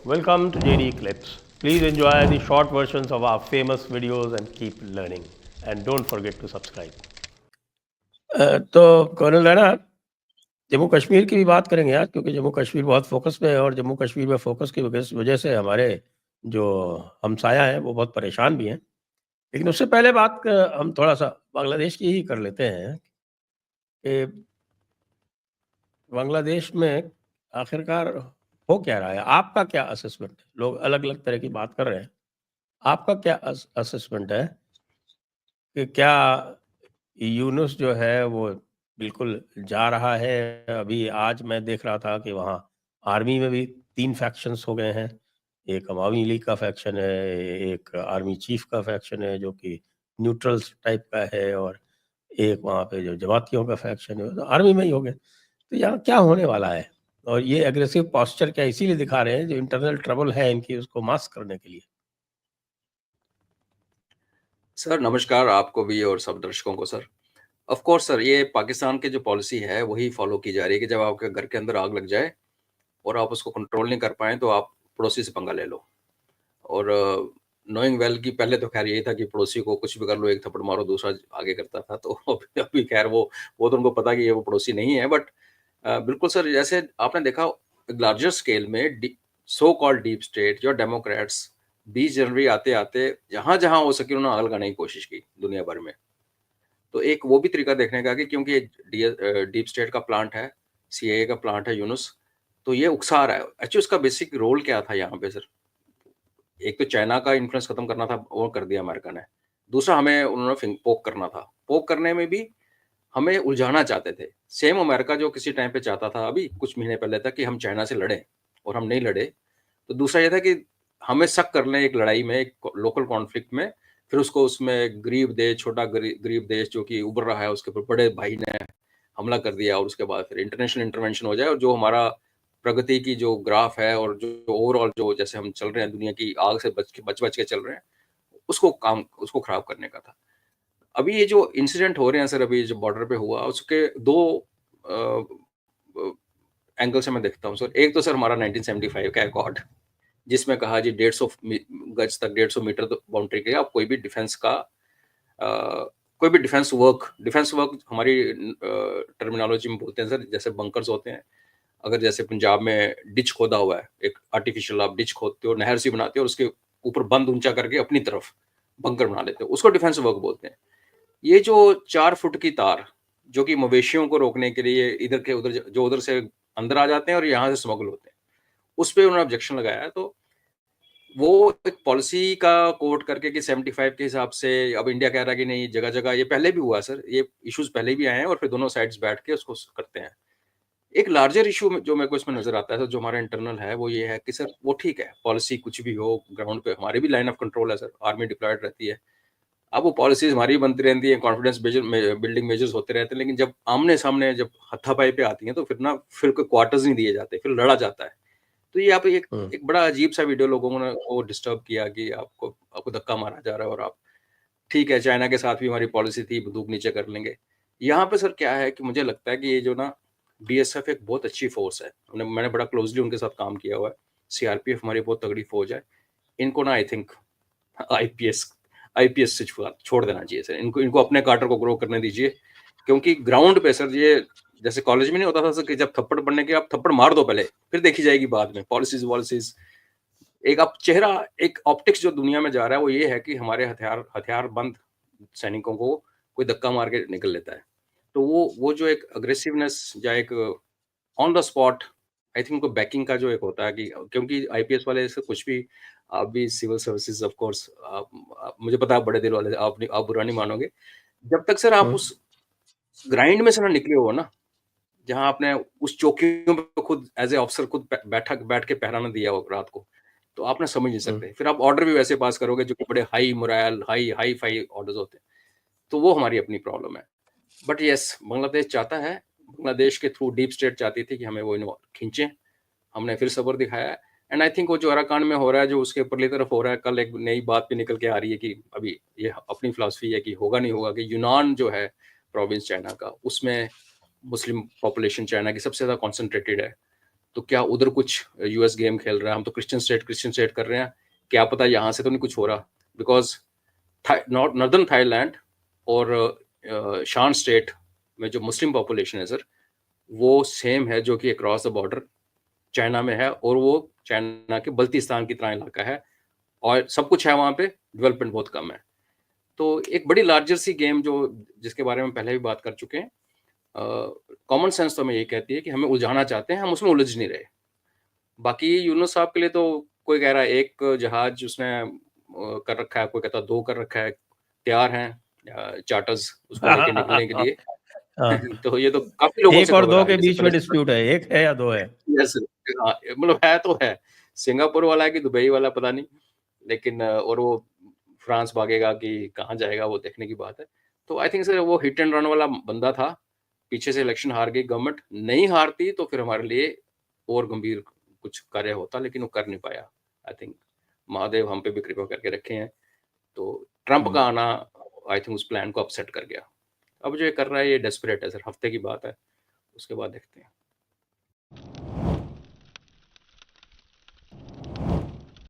Welcome to JD Clips. Please enjoy the short versions of our famous videos and keep learning. And don't forget to subscribe. तो colonel Rana, Jammu Kashmir की भी बात करेंगे आज, क्योंकि जम्मू कश्मीर बहुत फोकस में है और जम्मू कश्मीर में फोकस की वजह से हमारे जो हमसाया हैं वो बहुत परेशान भी हैं। लेकिन उससे पहले हम थोड़ा सा बांग्लादेश की ही कर लेते हैं कि बांग्लादेश में आखिरकार हो क्या रहा है? आपका क्या असेसमेंट है? लोग अलग अलग तरह की बात कर रहे हैं, आपका क्या असेसमेंट है कि क्या यूनुस जो है वो बिल्कुल जा रहा है? अभी आज मैं देख रहा था कि वहाँ आर्मी में भी 3 फैक्शंस हो गए हैं। एक अवामी लीग का फैक्शन है, एक आर्मी चीफ का फैक्शन है जो कि न्यूट्रल्स टाइप का है, और एक वहाँ पे जो जमातियों का फैक्शन है, तो आर्मी में ही हो गए। तो यहाँ क्या होने वाला है? और ये एग्रेसिव पोस्चर क्या इसीलिए दिखा रहे हैं जो इंटरनल ट्रबल है इनकी, उसको मास्क करने के लिए? सर नमस्कार, आपको भी और सब दर्शकों को। सर ऑफ कोर्स सर, ये पाकिस्तान की जो पॉलिसी है वही फॉलो की जा रही है कि जब आपके घर के अंदर आग लग जाए और आप उसको कंट्रोल नहीं कर पाए तो आप पड़ोसी से पंगा ले लो। और नोइंग वेल कि पहले तो खैर यही था कि पड़ोसी को कुछ भी कर लो, एक थप्पड़ मारो दूसरा आगे करता था। तो अभी खैर वो तो उनको पता कि ये वो पड़ोसी नहीं है। बट बिल्कुल सर, जैसे आपने देखा लार्जर स्केल में सो कॉल्ड डीप स्टेट जो डेमोक्रेट्स 20 जनवरी आते आते जहां जहां हो सके उन्होंने आग लगाने की कोशिश की दुनिया भर में। तो एक वो भी तरीका देखने का कि क्योंकि डीप स्टेट का प्लांट है, सीआईए का प्लांट है यूनुस, तो ये उकसा रहा है। एक्चुअली उसका बेसिक रोल क्या था यहाँ पे सर? एक तो चाइना का इन्फ्लुएंस खत्म करना था, वो कर दिया अमेरिका ने। दूसरा, हमें उन्होंने पोक करना था। पोक करने में भी हमें उलझाना चाहते थे। सेम अमेरिका जो किसी टाइम पे चाहता था अभी कुछ महीने पहले तक कि हम चाइना से लड़ें, और हम नहीं लड़े। तो दूसरा ये था कि हमें शक कर लें एक लड़ाई में, एक लोकल कॉन्फ्लिक्ट में, फिर उसको उसमें गरीब देश, छोटा गरीब देश जो कि उभर रहा है, उसके ऊपर बड़े भाई ने हमला कर दिया और उसके बाद फिर इंटरनेशनल इंटरवेंशन हो जाए और जो हमारा प्रगति की जो ग्राफ है और जो ओवरऑल जो जैसे हम चल रहे हैं दुनिया की आग से बच के चल रहे हैं, उसको खराब करने का था। अभी ये जो इंसिडेंट हो रहे हैं सर, अभी जो बॉर्डर पे हुआ, उसके दो एंगल से मैं देखता हूँ सर। एक तो सर हमारा 1975 का अकॉर्ड, जिसमें कहा जी 150 गज तक, 150 मीटर बाउंड्री के आप कोई भी डिफेंस का कोई भी डिफेंस वर्क हमारी टर्मिनोलॉजी में बोलते हैं सर, जैसे बंकर्स होते हैं। अगर जैसे पंजाब में डिच खोदा हुआ है, एक आर्टिफिशियल आप डिच खोदते हो, नहर सी बनाते हो और उसके ऊपर बंद ऊंचा करके अपनी तरफ बंकर बना लेते हो, उसको डिफेंस वर्क बोलते हैं। ये जो 4 फुट की तार जो कि मवेशियों को रोकने के लिए इधर के उधर जो उधर से अंदर आ जाते हैं और यहाँ से स्मगल होते हैं, उस पर उन्होंने ऑब्जेक्शन लगाया है। तो वो एक पॉलिसी का कोट करके कि 75 के हिसाब से अब इंडिया कह रहा है कि नहीं, जगह जगह ये पहले भी हुआ सर, ये इश्यूज पहले भी आए हैं और फिर दोनों साइड्स बैठ के उसको करते हैं। एक लार्जर इशू जो मेरे को इसमें नजर आता है, जो हमारा इंटरनल है, वो ये है कि सर वो ठीक है, पॉलिसी कुछ भी हो, ग्राउंड पे हमारी भी लाइन ऑफ कंट्रोल है सर, आर्मी डिप्लॉयड रहती है। अब वो पॉलिसीज हमारी बनती रहती है, कॉन्फिडेंस बिल्डिंग मेजर्स होते रहते हैं, लेकिन जब आमने सामने जब हथापाई पे आती हैं तो फिर कोई क्वार्टर्स नहीं दिए जाते, फिर लड़ा जाता है। तो ये आप एक बड़ा अजीब सा वीडियो लोगों ने वो डिस्टर्ब किया कि आपको धक्का मारा जा रहा है और आप, ठीक है चाइना के साथ भी हमारी पॉलिसी थी, बंदूक नीचे कर लेंगे। यहाँ पे सर क्या है कि मुझे लगता है कि ये जो ना बीएसएफ एक बहुत अच्छी फोर्स है, मैंने बड़ा क्लोजली उनके साथ काम किया हुआ है। सीआरपीएफ हमारी बहुत तगड़ी फौज है। इनको ना आई थिंक आईपीएस आईपीएस से छोड़ देना चाहिए सर। इनको अपने कार्टर को ग्रो करने दीजिए, क्योंकि ग्राउंड पे सर ये जैसे कॉलेज में नहीं होता था सर कि जब थप्पड़ पड़ने के आप थप्पड़ मार दो पहले, फिर देखी जाएगी बाद में पॉलिसीज। एक आप चेहरा, एक ऑप्टिक्स जो दुनिया में जा रहा है वो ये है कि हमारे हथियार बंद सैनिकों को कोई धक्का मार के निकल लेता है। तो वो जो एक अग्रेसिवनेस या एक on the spot, I think उनको बैकिंग का जो एक होता है कि क्योंकि आईपीएस वाले से कुछ भी, आप भी सिविल सर्विसेज ऑफ कोर्स, मुझे पता है आप बड़े दिल वाले, आप बुरा नहीं मानोगे। जब तक सर आप उस ग्राइंड में से ना निकले हो ना, जहां आपने उस चौकियों पे खुद एज ए ऑफिसर खुद बैठ के पहरा ना दिया हो रात को, तो आप ना समझ नहीं सकते। फिर आप ऑर्डर भी वैसे पास करोगे जो कि बड़े high moral, hi fi orders होते हैं। तो वो हमारी अपनी प्रॉब्लम है। बट यस, बांग्लादेश चाहता है, बांग्लादेश के थ्रू डीप स्टेट चाहती थी कि हमें वो खींचे। हमने फिर सब्र दिखाया है। एंड आई थिंक वो जो अराकान में हो रहा है, जो उसके ऊपरली तरफ हो रहा है, कल एक नई बात भी निकल के आ रही है कि अभी ये अपनी फिलॉसफी है कि होगा नहीं होगा कि यूनान जो है प्रोविंस चाइना का, उसमें मुस्लिम पॉपुलेशन चाइना की सबसे ज़्यादा कॉन्सेंट्रेटेड है। तो क्या उधर कुछ यूएस गेम खेल रहा है, हम तो क्रिश्चियन स्टेट कर रहे हैं, क्या पता यहाँ से तो नहीं कुछ हो रहा, बिकॉज नॉर्दर्न थाईलैंड और शान स्टेट में जो मुस्लिम पॉपुलेशन है सर, वो सेम है जो कि अक्रॉस द बॉर्डर चाइना में है, और वो चाइना के बल्तिस्तान की तरह इलाका है, और सब कुछ है वहाँ पे, डेवलपमेंट बहुत कम है। तो एक बड़ी लार्जर सी गेम जो जिसके बारे में पहले भी बात कर चुके हैं, कॉमन सेंस तो हमें ये कहती है कि हमें उलझाना चाहते हैं, हम उसमें उलझ नहीं रहे। बाकी यूनुस साहब के लिए तो कोई कह रहा है एक जहाज उसने कर रखा है, कोई कहता है 2 कर रखा है, तैयार हैं चार्टर्स उसको लेके निकलने के लिए। हाँ, तो ये तो काफी लोगों से 1 और खबर 2 आ के रही है बीच में डिस्प्यूट है, 1 है या 2 है? यस, हाँ, मतलब है तो है, सिंगापुर वाला है कि दुबई वाला पता नहीं, लेकिन और वो फ्रांस भागेगा कि कहाँ जाएगा वो देखने की बात है। तो आई थिंक सर वो हिट एंड रन वाला बंदा था, पीछे से इलेक्शन हार गई गवर्नमेंट, नहीं हारती तो फिर हमारे लिए और गंभीर कुछ कार्य होता, लेकिन वो कर नहीं पाया। आई थिंक महादेव हम पे भी कृपा करके रखे हैं। तो ट्रंप का आना आई थिंक उस प्लान को अपसेट कर गया। अब जो ये कर रहा है ये डेस्परेट है सर, हफ्ते की बात है, उसके बाद देखते हैं।